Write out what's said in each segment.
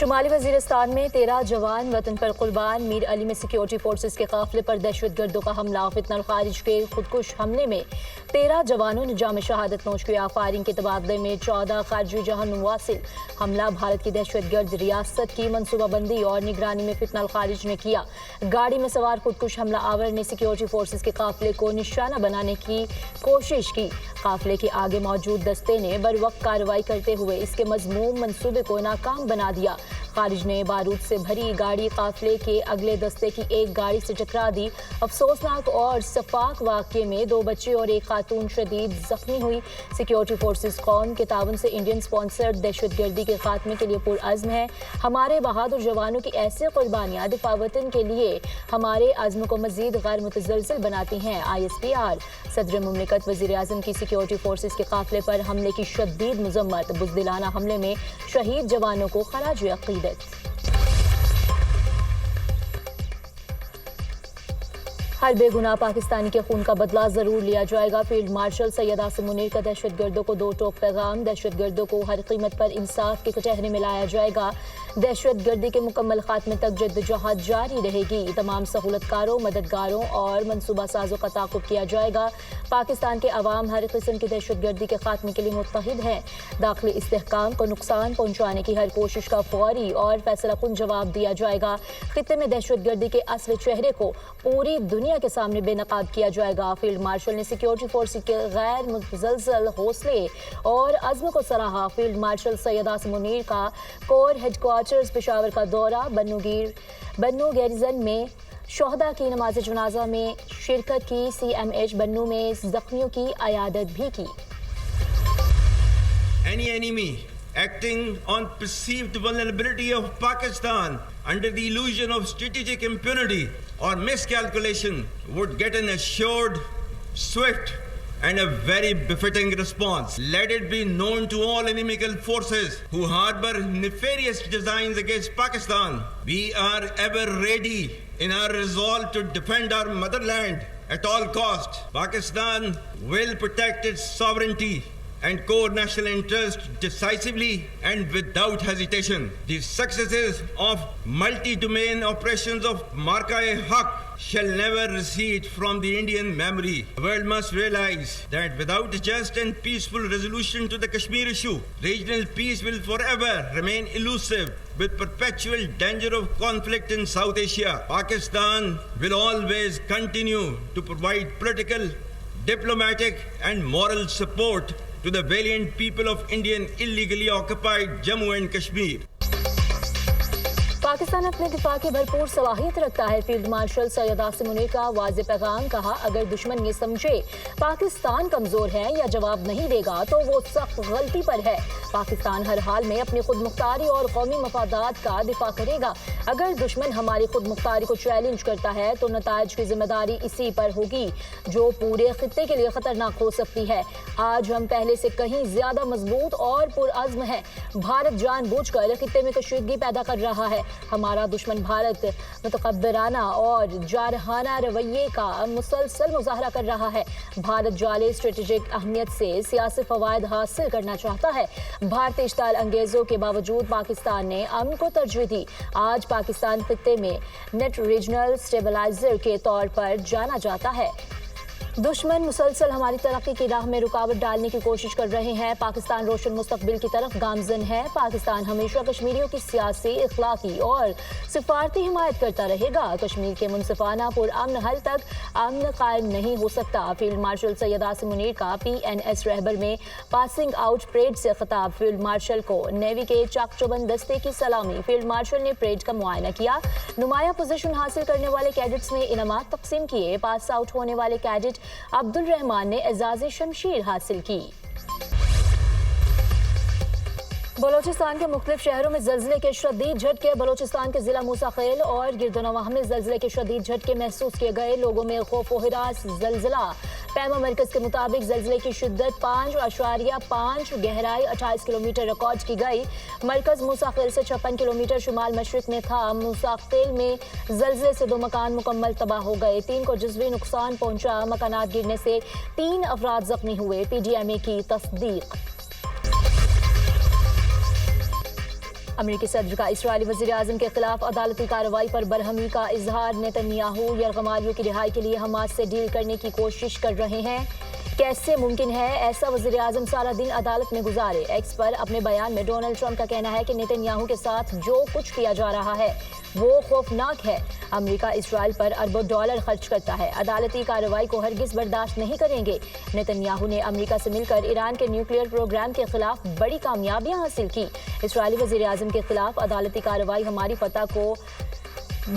شمالی وزیرستان میں 13 جوان وطن پر قربان۔ میر علی میں سیکیورٹی فورسز کے قافلے پر دہشت گردوں کا حملہ۔ فتنہ الخارج کے خودکش حملے میں 13 جوانوں نے جام شہادت نوش کیا۔ فائرنگ کے تبادلے میں 14 خارجی جہاں نواصل۔ حملہ بھارت کی دہشت گرد ریاست کی منصوبہ بندی اور نگرانی میں فتنہ الخارج نے کیا۔ گاڑی میں سوار خودکش حملہ آور نے سیکیورٹی فورسز کے قافلے کو نشانہ بنانے کی کوشش کی۔ قافلے کے آگے موجود دستے نے بروقت کارروائی کرتے ہوئے اس کے مذموم منصوبے کو ناکام بنا دیا۔ خارج نے بارود سے بھری گاڑی قافلے کے اگلے دستے کی ایک گاڑی سے ٹکرا دی۔ افسوسناک اور شفاق واقعے میں 2 بچے اور ایک خاتون شدید زخمی ہوئی۔ سیکیورٹی فورسز قوم کے تعاون سے انڈین سپانسرڈ دہشت گردی کے خاتمے کے لیے پرعزم ہے۔ ہمارے بہادر جوانوں کی ایسی قربانیاں دفاع وطن کے لیے ہمارے عزم کو مزید غیر متزلزل بناتی ہیں۔ ISPR صدر مملکت وزیر اعظم کی سیکیورٹی فورسز کے قافلے پر حملے کی شدید مذمت۔ بزدلانہ حملے میں شہید جوانوں کو خراج عقیدت۔ ہر بے گناہ پاکستانی کے خون کا بدلہ ضرور لیا جائے گا۔ فیلڈ مارشل سید عاصم منیر کا دہشت گردوں کو 2 ٹوک پیغام۔ دہشت گردوں کو ہر قیمت پر انصاف کے کٹہرے میں لایا جائے گا۔ دہشت گردی کے مکمل خاتمے تک جدوجہد جاری رہے گی۔ تمام سہولت کاروں، مددگاروں اور منصوبہ سازوں کا تعاقب کیا جائے گا۔ پاکستان کے عوام ہر قسم کی دہشت گردی کے خاتمے کے لیے متحد ہیں۔ داخلی استحکام کو نقصان پہنچانے کی ہر کوشش کا فوری اور فیصلہ کن جواب دیا جائے گا۔ خطے میں دہشت گردی کے اصل چہرے کو پوری دنیا کے سامنے بے نقاب کیا جائے گا۔ فیلڈ مارشل نے سیکیورٹی فورسز کے غیر متزلزل حوصلے اور عزم کو سراہا۔ فیلڈ مارشل سید عاصم منیر کا کور ہیڈ کوارٹرز پشاور کا دورہ۔ بنو گیریزن میں شہداء کی نماز جنازہ میں شرکت کی۔ CMH بنو میں زخمیوں کی عیادت بھی کی۔ Any enemy acting on perceived vulnerability of Pakistan under the illusion of strategic impunity or miscalculation would get an assured, swift and a very befitting response. Let it be known to all inimical forces who harbor nefarious designs against Pakistan, we are ever ready in our resolve to defend our motherland at all costs. Pakistan will protect its sovereignty and core national interest decisively and without hesitation. The successes of multi-domain operations of Marka-e-Haq shall never recede from the Indian memory. The world must realize that without a just and peaceful resolution to the Kashmir issue, regional peace will forever remain elusive with perpetual danger of conflict in South Asia. Pakistan will always continue to provide political, diplomatic and moral support to the valiant people of Indian illegally occupied Jammu and Kashmir. Pakistan اپنے دفاع کی بھرپور صلاحیت رکھتا ہے۔ Field marshal Syed Asim Munir کا واضح پیغام۔ کہا اگر دشمن یہ سمجھے پاکستان کمزور ہے یا جواب نہیں دے گا تو وہ سخت غلطی پر ہے۔ پاکستان ہر حال میں اپنی خود مختاری اور قومی مفادات کا دفاع کرے گا۔ اگر دشمن ہماری خود مختاری کو چیلنج کرتا ہے تو نتائج کی ذمہ داری اسی پر ہوگی جو پورے خطے کے لیے خطرناک ہو سکتی ہے۔ آج ہم پہلے سے کہیں زیادہ مضبوط اور پرعزم ہیں۔ بھارت جان بوجھ کر خطے میں کشیدگی پیدا کر رہا ہے۔ ہمارا دشمن بھارت متکبرانہ اور جارحانہ رویے کا مسلسل مظاہرہ کر رہا ہے۔ بھارت جعلی اسٹریٹجک اہمیت سے سیاسی فوائد حاصل کرنا چاہتا ہے۔ بھارتی اشتعال انگیزوں کے باوجود پاکستان نے امن کو ترجیح دی۔ آج پاکستان خطے میں نیٹ ریجنل اسٹیبلائزر کے طور پر جانا جاتا ہے۔ دشمن مسلسل ہماری ترقی کی راہ میں رکاوٹ ڈالنے کی کوشش کر رہے ہیں۔ پاکستان روشن مستقبل کی طرف گامزن ہے۔ پاکستان ہمیشہ کشمیریوں کی سیاسی، اخلاقی اور سفارتی حمایت کرتا رہے گا۔ کشمیر کے منصفانہ پرامن حل تک امن قائم نہیں ہو سکتا۔ فیلڈ مارشل سید عاصم منیر کا PNS رہبر میں پاسنگ آؤٹ پریڈ سے خطاب۔ فیلڈ مارشل کو نیوی کے چاک چوبند دستے کی سلامی۔ فیلڈ مارشل نے پریڈ کا معائنہ کیا۔ نمایاں پوزیشن حاصل کرنے والے کیڈٹس میں انعامات تقسیم کیے۔ پاس آؤٹ ہونے والے کیڈٹ عبد الرحمان نے اعزاز شمشیر حاصل کی۔ بلوچستان کے مختلف شہروں میں زلزلے کے شدید جھٹکے۔ بلوچستان کے ضلع موسیٰ خیل اور گرد و نواح میں زلزلے کے شدید جھٹکے محسوس کیے گئے۔ لوگوں میں خوف و ہراس۔ زلزلہ پیما مرکز کے مطابق زلزلے کی شدت 5.5، گہرائی 28 کلومیٹر ریکارڈ کی گئی۔ مرکز موسیٰ خیل سے 56 کلومیٹر شمال مشرق میں تھا۔ موسیٰ خیل میں زلزلے سے 2 مکان مکمل تباہ ہو گئے، 3 کو جزوی نقصان پہنچا۔ مکانات گرنے سے 3 افراد زخمی ہوئے۔ PDMA کی تصدیق۔ امریکی صدر کا اسرائیلی وزیر اعظم کے خلاف عدالتی کارروائی پر برہمی کا اظہار۔ نتنیاہو یرغمالیوں کی رہائی کے لیے حماس سے ڈیل کرنے کی کوشش کر رہے ہیں۔ کیسے ممکن ہے ایسا وزیر اعظم سارا دن عدالت میں گزارے؟ ایکس پر اپنے بیان میں ڈونلڈ ٹرمپ کا کہنا ہے کہ نتنیاہو کے ساتھ جو کچھ کیا جا رہا ہے وہ خوفناک ہے۔ امریکہ اسرائیل پر اربوں ڈالر خرچ کرتا ہے، عدالتی کارروائی کو ہرگز برداشت نہیں کریں گے۔ نتنیاہو نے امریکہ سے مل کر ایران کے نیوکلیئر پروگرام کے خلاف بڑی کامیابیاں حاصل کی۔ اسرائیلی وزیر اعظم کے خلاف عدالتی کارروائی ہماری فتح کو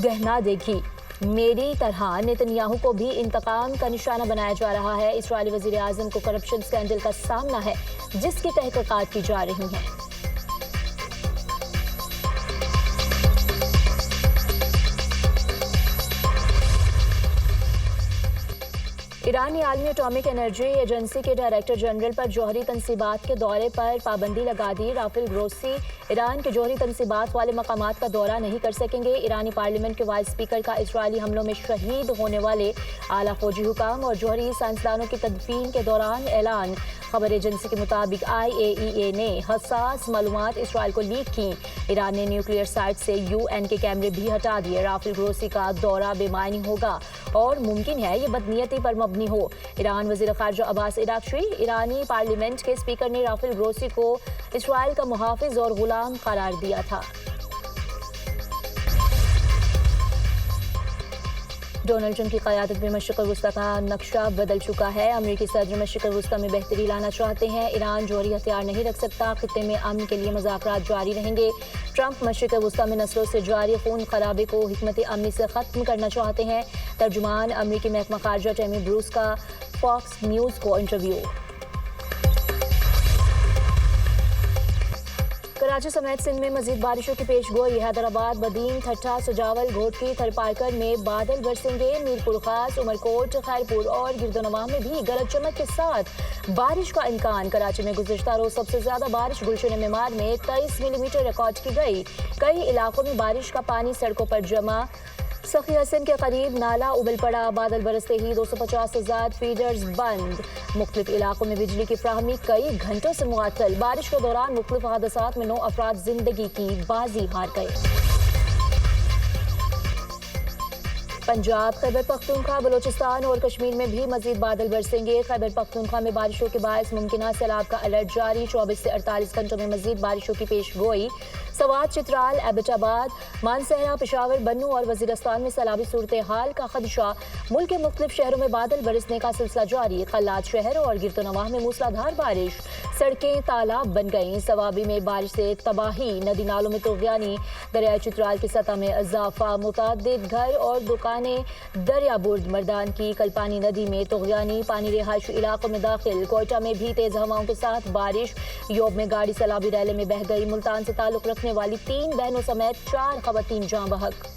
گہنا دے گی۔ میری طرح نتنیاہو کو بھی انتقام کا نشانہ بنایا جا رہا ہے۔ اسرائیلی وزیر اعظم کو کرپشن اسکینڈل کا سامنا ہے جس کی تحقیقات کی جا رہی ہیں۔ ایرانی عالمی اٹامک انرجی ایجنسی کے ڈائریکٹر جنرل پر جوہری تنصیبات کے دورے پر پابندی لگا دی۔ رافیل گروسی ایران کے جوہری تنصیبات والے مقامات کا دورہ نہیں کر سکیں گے۔ ایرانی پارلیمنٹ کے وائس اسپیکر کا اسرائیلی حملوں میں شہید ہونے والے اعلیٰ فوجی حکام اور جوہری سائنسدانوں کی تدفین کے دوران اعلان۔ خبر ایجنسی کے مطابق IAEA نے حساس معلومات اسرائیل کو لیک کی۔ ایران نے نیوکلیئر سائٹ سے UN کے کیمرے بھی ہٹا دیے۔ رافیل گروسی کا دورہ بے معنی ہوگا اور ممکن ہے یہ بدنیتی پر مبنی ہو۔ ایران وزیر خارجہ عباس عراقچی، ایرانی پارلیمنٹ کے اسپیکر نے رافیل گروسی کو اسرائیل کا محافظ اور غلام قرار دیا تھا۔ ڈونلڈ ٹرمپ کی قیادت میں مشرق وسطی کا نقشہ بدل چکا ہے۔ امریکی صدر مشرق وسطی میں بہتری لانا چاہتے ہیں۔ ایران جوہری ہتھیار نہیں رکھ سکتا۔ خطے میں امن کے لیے مذاکرات جاری رہیں گے۔ ٹرمپ مشرق وسطی میں نسلوں سے جاری خون خرابے کو حکمت عملی سے ختم کرنا چاہتے ہیں۔ ترجمان امریکی محکمہ خارجہ ٹیمی بروس کا فاکس نیوز کو انٹرویو۔ کراچی سمیت سندھ میں مزید بارشوں کی پیش گوئی۔ حیدرآباد، بدین، ٹھٹھہ، سجاول، گھوٹکی، تھرپارکر میں بادل برسیں گے۔ میرپور خاص، عمرکوٹ، خیرپور اور گردونواں میں بھی گرج چمک کے ساتھ بارش کا امکان۔ کراچی میں گزشتہ روز سب سے زیادہ بارش گلشن معمار میں 23 ملی میٹر ریکارڈ کی گئی۔ کئی علاقوں میں بارش کا پانی سڑکوں پر جمع۔ سخی حسن کے قریب نالا ابل پڑا، بادل برستے ہی 250 سے زائد فیڈرز بند۔ مختلف علاقوں میں بجلی کی فراہمی کئی گھنٹوں سے معطل۔ بارش کے دوران مختلف حادثات میں 9 افراد زندگی کی بازی ہار گئے۔ پنجاب، خیبر پختونخوا، بلوچستان اور کشمیر میں بھی مزید بادل برسیں گے۔ خیبر پختونخوا میں بارشوں کے باعث ممکنہ سیلاب کا الرٹ جاری۔ 24 سے 48 گھنٹوں میں مزید بارشوں کی پیش گوئی۔ سوات، چترال، ایبٹ آباد، مانسہرہ، پشاور، بنوں اور وزیرستان میں سیلابی صورتحال کا خدشہ۔ ملک کے مختلف شہروں میں بادل برسنے کا سلسلہ جاری۔ قلات شہر اور گردونواں میں موسلادھار بارش، سڑکیں تالاب بن گئیں۔ سوابی میں بارش سے تباہی، ندی نالوں میں طغیانی، دریائے چترال کی سطح میں اضافہ۔ متعدد گھر اور دکانیں دریا برد مردان کی کلپانی ندی میں طغیانی، پانی رہائشی علاقوں میں داخل۔ کوئٹہ میں بھی تیز ہواؤں کے ساتھ بارش۔ یوب میں گاڑی سیلابی ریلے میں بہہ گئی۔ ملتان سے تعلق رکھنے والی 3 بہنوں سمیت 4 خواتین جاں بحق۔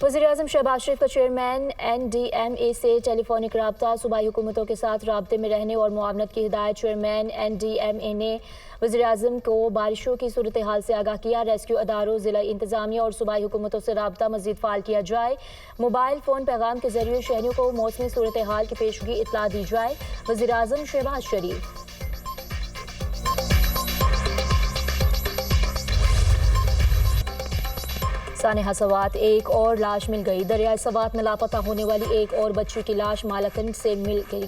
وزیر اعظم شہباز شریف کا چیئرمین NDMA سے ٹیلی فونک رابطہ۔ صوبائی حکومتوں کے ساتھ رابطے میں رہنے اور معاونت کی ہدایت۔ چیئرمین NDMA نے وزیر اعظم کو بارشوں کی صورتحال سے آگاہ کیا۔ ریسکیو اداروں، ضلع انتظامیہ اور صوبائی حکومتوں سے رابطہ مزید فعال کیا جائے۔ موبائل فون پیغام کے ذریعے شہریوں کو موسمی صورتحال کی پیشگی اطلاع دی جائے۔ وزیر اعظم شہباز شریف۔ سانحہ سوات، ایک اور لاش مل گئی۔ دریائے سوات میں لاپتہ ہونے والی ایک اور بچی کی لاش مالاکنڈ سے مل گئی۔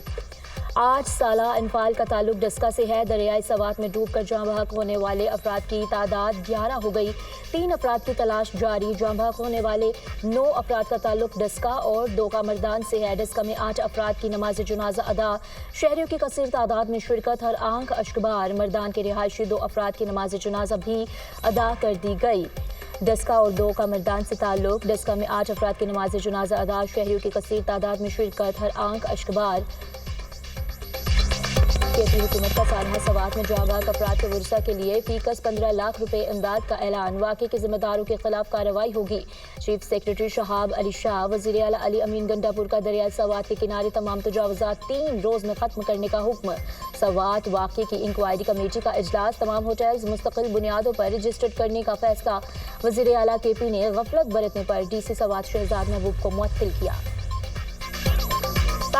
8 سالہ انفال کا تعلق ڈسکا سے ہے۔ دریائے سوات میں ڈوب کر جاں بحق ہونے والے افراد کی تعداد 11 ہو گئی۔ 3 افراد کی تلاش جاری۔ جاں بحق ہونے والے 9 افراد کا تعلق ڈسکا اور دوکا مردان سے ہے۔ ڈسکا میں 8 افراد کی نماز جنازہ ادا۔ شہریوں کی کثیر تعداد میں شرکت، ہر آنکھ اشکبار۔ مردان کے رہائشی 2 افراد کی نماز جنازہ بھی ادا کر دی گئی۔ ڈسکا اور دوکا مردان سے تعلق۔ ڈسکا میں 8 افراد کی نماز جنازہ ادا۔ شہریوں کی کثیر تعداد میں شرکت، ہر آنکھ اشکبار۔ کیپی حکومت کا سانحہ سوات میں جاں بحق افراد کے ورثہ کے لیے فی کس 15 لاکھ روپے امداد کا اعلان۔ واقعے کے ذمہ داروں کے خلاف کارروائی ہوگی۔ چیف سیکرٹری شہاب علی شاہ۔ وزیر اعلیٰ علی امین گنڈا پور کا دریائے سوات کے کنارے تمام تجاوزات 3 روز میں ختم کرنے کا حکم۔ سوات واقعے کی انکوائری کمیٹی کا اجلاس۔ تمام ہوٹلز مستقل بنیادوں پر رجسٹرڈ کرنے کا فیصلہ۔ وزیر اعلیٰ کے پی نے غفلت برتنے پر ڈی سی سوات شہزاد محبوب کو معطل کیا۔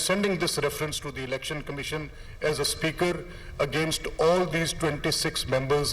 Sending this reference to the Election Commission as a speaker against all these 26 members